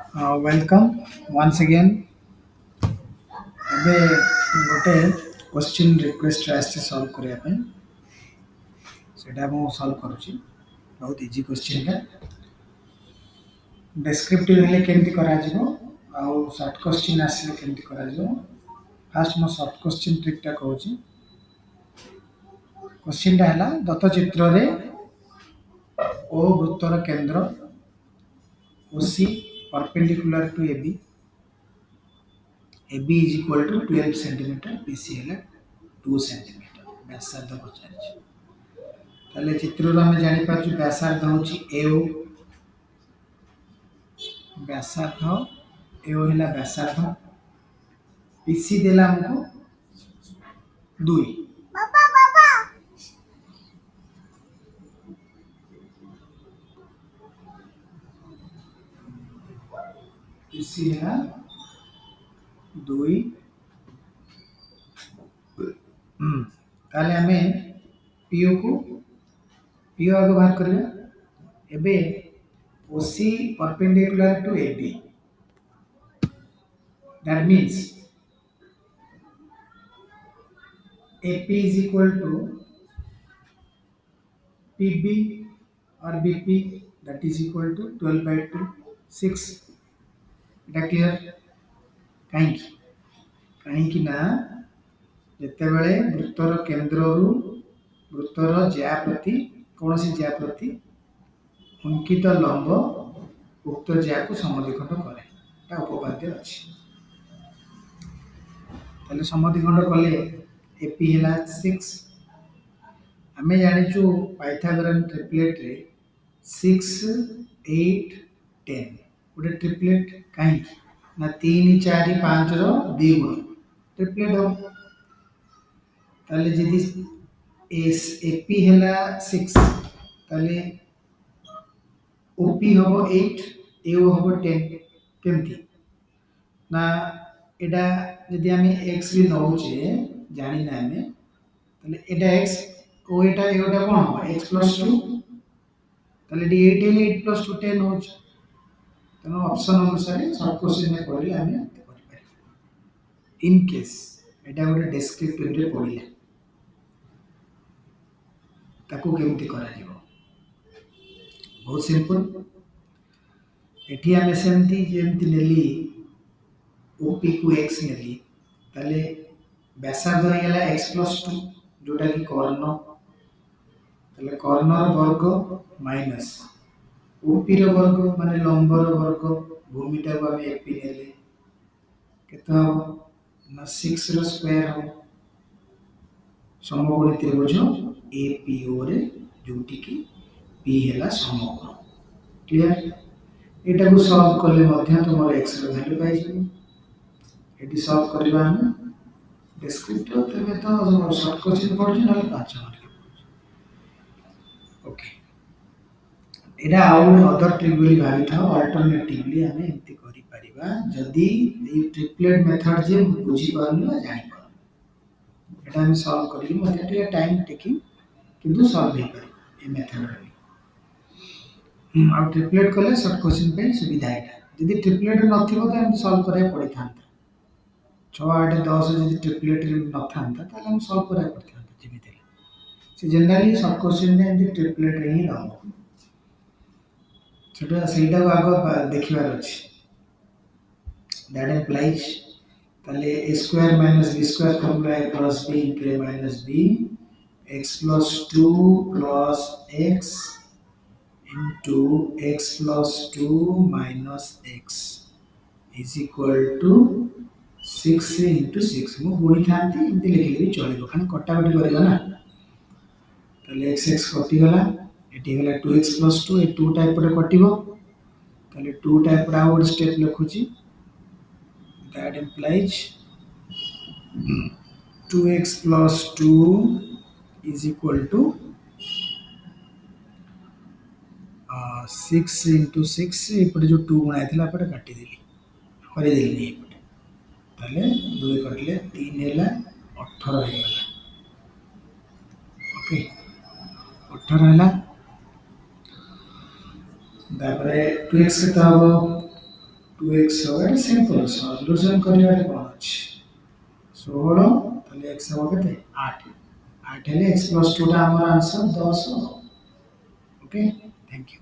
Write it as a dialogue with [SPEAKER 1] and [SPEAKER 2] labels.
[SPEAKER 1] welcome once again ଏବେ ଗୋଟେ question request ଆସିଛି ସଲ୍ଭ କରିବା ପାଇଁ ସେଇଟା ମୁଁ ସଲ୍ଭ କରୁଛି ବହୁତ ଇଜି क्वेश्चनଟା ଡେସ୍କ୍ରିପ୍ଟିଭ ହେଲେ କେମିତି କରାଯିବ ଆଉ ସର୍ଟ क्वेश्चन ଆସିଲେ କେମିତି କରାଯିବ ଫାଷ୍ଟ ମୁଁ ସର୍ଟ क्वेश्चन ଟ୍ରିକ୍ଟା କହୁଛି क्वेश्चनଟା ହେଲା ଦତ୍ତ ଚିତ୍ରରେ ଓ ବୃତ୍ତର କେନ୍ଦ୍ର OC perpendicular to AB AB is equal to 12 cm BC ହେଲା 2 cm ବ୍ୟାସାର୍ଦ୍ଧ ପଚାରିଛି ତାହେଲେ ଚିତ୍ରରୁ ଆମେ ଜାଣିପାରୁଛୁ ବ୍ୟାସାର୍ଦ୍ଧ ହେଉଛି AO ବ୍ୟାସାର୍ଦ୍ଧ AO ହେଲା ବ୍ୟାସାର୍ଦ୍ଧ BC ଦେଲା ଆମକୁ 2 BC ହେଲା 2 ତାହେଲେ ଆମେ PO को PO आगे बाहर करिया एबे OC perpendicular to AB that means AP is equal to PB or BP that is equal to 12 by 2 6 এটা क्लियर कहीं ना ଯେତେବେଳେ ବୃତ୍ତର କେନ୍ଦ୍ରରୁ ବୃତ୍ତର ଜ୍ୟା ପ୍ରତି କୌଣସି ଜ୍ୟା ପ୍ରତି ଅଙ୍କିତ ଲମ୍ବ ଉକ୍ତ ଜ୍ୟାକୁ ସମଦ୍ୱିଖଣ୍ଡ କରେ এটা ଉପପାଦ୍ୟ ଅଛି ତାହେଲେ ସମଦ୍ୱିଖଣ୍ଡ କଲେ AP ହେଲା 6 ଆମେ ଜାଣିଛୁ ପାଇଥାଗୋରାନ୍ ଟ୍ରିପ୍ଲେଟରେ 6 8 10 ଗୋଟେ ଟ୍ରିପ୍ଲେଟ କାହିଁକି ନା 3 4 5 ର ଦ୍ୱିଗୁଣ ଟ୍ରିପ୍ଲେଟ ହବ ताले यदि एस एपी हैला 6 ताले ओपी हबो 8 एओ हबो 10 केमती ना एडा यदि आमे x भी नौचे जानि ना आमे ताले एडा x ओ एटा कोन हो x + 2 ताले डी 8 हेले 8 + 2 10 होच तनो ऑप्शन अनुसार सब क्वेश्चन में पढले आमे करि पारि इन केस एडा गोटे डिस्क्रिप्टिव रे पढले ताकू केमती करा जीवो बहुत सिंपल एठी आमे सेमती जेमती नेली ओपी को x नेली ताले व्यासार्ध हेला x + 2 जोटा कि कर्ण ताले कर्णर वर्ग माइनस ओपी रो वर्ग माने लंब रो वर्ग भूमिटा को आमे एपी नेले केता हो ना 6 रो स्क्वायर हो समकोणी त्रिभुज APO रे जोटी की P हैला समकोण क्लियर एटा को सॉल्व करले मध्य तुमर x रो वैल्यू पाइ जेबो एटी सॉल्व करबा हम डिस्क्रिप्टिव तबे तो शॉर्ट क्वेश्चन पढछि ना 5 मार्क ओके एटा आउ अदर ट्रिक बोली भाबी था अल्टरनेटिवली हमें एंती करि परिबा जदी ए ट्रिपलेट मेथड जे बुझी पारनु ना जानि पारनु एटा हम सॉल्व करी मते टिके टाइम टेकिंग किंतु सॉल्व हे पारि ए मेथड रे आ ट्रिपलेट कले शॉर्ट क्वेश्चन पे सुविधा एटा यदि ट्रिपलेट नथिबो त हम सॉल्व करे पड़ी थांता 6 8 10 यदि ट्रिपलेट रे न थांता त हम सॉल्व करे पड़ी थांता जेमिति से जनरली शॉर्ट क्वेश्चन में एंती ट्रिपलेट रे ही रहबो सेटा को आगो देखिबार अछि दैट इम्प्लाइज ताले a square minus b square formula a plus b into a minus b x plus 2 plus x into x plus 2 minus x is equal to 6 into 6 मु गुणी थांती इनते लिखले भी चलिबो खाली कटाकटी करबा ना ताले x x कटि गला एटी गला 2x plus 2 ए 2 टाइप पर कटिबो ताले 2 टाइप पर आउट स्टेप लिखुची that implies 2x plus 2 is equal to 6 into 6 एपटे जो 2 गुणा थिला एपटे काटी देली करि देली एपटे ताले 2 कटले 3 हैला 18 हे गला ओके 18 हैला तापरे 2x केता हो 2x होगा सिंपल सॉल्यूशन करिवारे कोन अछि 16 ताले x होगा केते 8 8 हेले x + 2 टा हमर आंसर 10 ओके थैंक यू